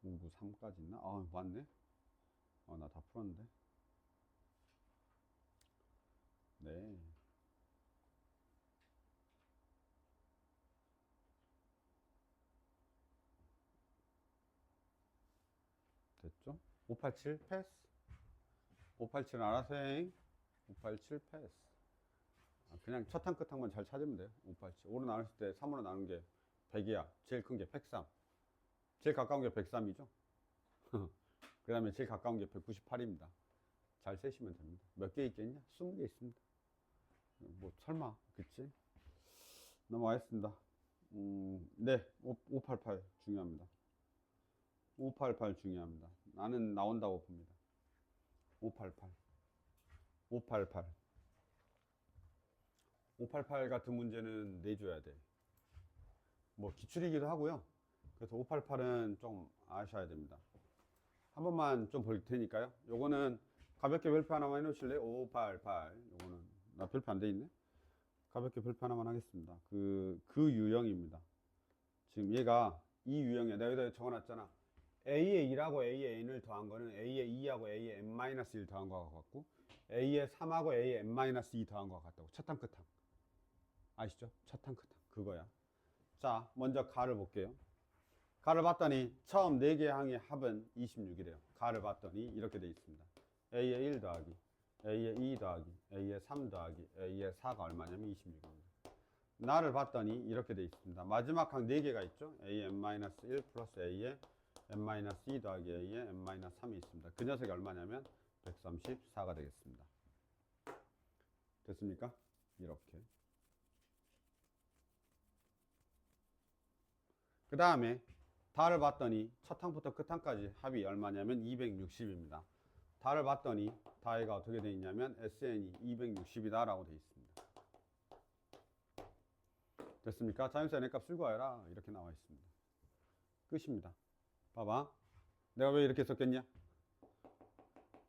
593까지 있나? 아, 맞네. 나 다 풀었는데. 네. 됐죠? 587 패스. 587은 알아서 해. 587 패스. 그냥 첫 항 끝 항만 잘 찾으면 돼요. 587. 5로 나눴을 때 3으로 나눈 게 100이야. 제일 큰 게 103. 제일 가까운 게 103이죠. 그 다음에 제일 가까운 게 198입니다. 잘 세시면 됩니다. 몇 개 있겠냐? 20개 있습니다. 뭐 설마 그치? 넘어가겠습니다. 네, 588 중요합니다. 588 중요합니다. 나는 나온다고 봅니다. 588 588 588 같은 문제는 내줘야 돼. 뭐 기출이기도 하고요. 그래서 588은 좀 아셔야 됩니다. 한 번만 좀 볼 테니까요. 요거는 가볍게 별표 하나만 해놓으실래요? 588 요거는 나 별표 안 돼 있네. 가볍게 별표 하나만 하겠습니다. 그 유형입니다. 지금 얘가 이 유형이야. 내가 여기다 적어놨잖아. A의 2하고 A의 n을 더한 거는 A의 2하고 A의 n-1 더한 거와 같고 A의 3하고 A의 n-2 더한 거와 같다고. 첫 항, 끝 항. 아시죠? 첫 항, 끝 항. 그거야. 자, 먼저 가를 볼게요. 가를 봤더니 처음 4개의 항의 합은 26이래요. 가를 봤더니 이렇게 돼 있습니다. A의 1 더하기 A의 2 더하기 A의 3 더하기 A의 4가 얼마냐면 26입니다. 나를 봤더니 이렇게 돼 있습니다. 마지막 항 4개가 있죠. A의 n-1 플러스 A의 n-2 더하기 A의 n-3이 있습니다. 그 녀석이 얼마냐면 134가 되겠습니다. 됐습니까? 이렇게. 그 다음에 다를 봤더니 첫 항부터 끝 항까지 합이 얼마냐면 260입니다. 다를 봤더니 다해가 어떻게 되어 있냐면 SN이 260이다 라고 되어 있습니다. 됐습니까? 자연수 n의 값 쓸 거해라 이렇게 나와 있습니다. 끝입니다. 봐봐. 내가 왜 이렇게 썼겠냐?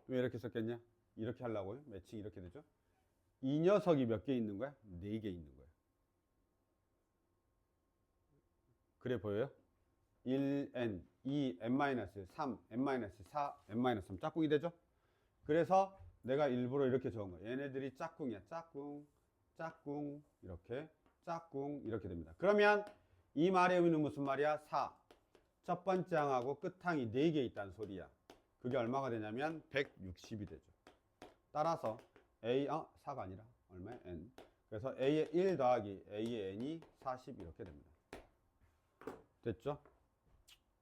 왜 이렇게 썼겠냐? 이렇게 하려고요. 매칭 이렇게 되죠. 이 녀석이 몇 개 있는 거야? 4개 있는 거야. 그래 보여요? 1n, 2, n-3, n-4, n-3 짝꿍이 되죠? 그래서 내가 일부러 이렇게 적은 거야. 얘네들이 짝꿍이야. 짝꿍, 짝꿍, 이렇게, 짝꿍, 이렇게 됩니다. 그러면 이 말의 의미는 무슨 말이야? 4. 첫 번째 항하고 끝항이 4개 있다는 소리야. 그게 얼마가 되냐면 160이 되죠. 따라서 A, 4가 아니라 얼마야? n. 그래서 A의 1 더하기 A의 n이 40 이렇게 됩니다. 됐죠?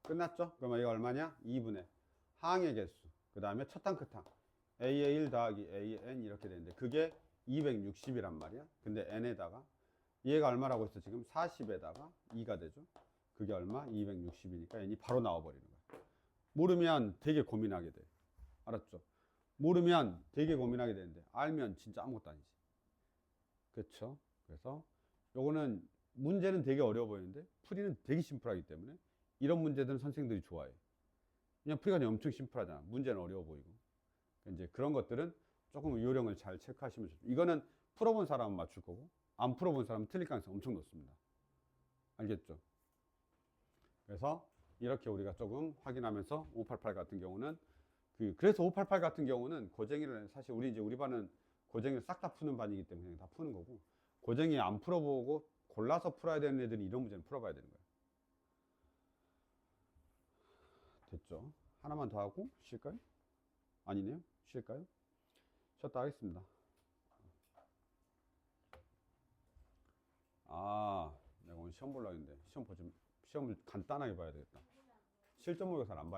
끝났죠? 그러면 이거 얼마냐? 2분의 항의 개수. 그 다음에 첫 항, 끝 항. A의 1 더하기 A의 n 이렇게 되는데 그게 260이란 말이야. 근데 n에다가 얘가 얼마라고 했어 지금? 40에다가 2가 되죠. 그게 얼마? 260이니까 n이 바로 나와버리는 거야. 모르면 되게 고민하게 돼. 알았죠? 모르면 되게 고민하게 되는데 알면 진짜 아무것도 아니지. 그렇죠? 그래서 요거는 문제는 되게 어려워 보이는데 풀이는 되게 심플하기 때문에 이런 문제들은 선생님들이 좋아해. 그냥 풀이가 엄청 심플하잖아. 문제는 어려워 보이고. 이제 그런 것들은 조금 요령을 잘 체크하시면 좋죠. 이거는 풀어본 사람은 맞출 거고 안 풀어본 사람은 틀릴 가능성이 엄청 높습니다. 알겠죠? 그래서 이렇게 우리가 조금 확인하면서 588 같은 경우는 그래서 588 같은 경우는 고쟁이를 사실 우리 반은 고쟁이를 싹 다 푸는 반이기 때문에 그냥 다 푸는 거고 고쟁이 안 풀어보고 골라서 풀어야 되는 애들이 이런 문제는 풀어봐야 되는 거예요. 됐죠? 하나만 더 하고 쉴까요? 아니네요. 쉴까요? 쉬었다 하겠습니다. 내가 오늘 시험 보려고 했는데 시험을 간단하게 봐야 되겠다. 실전 모의고사를 안 봐요.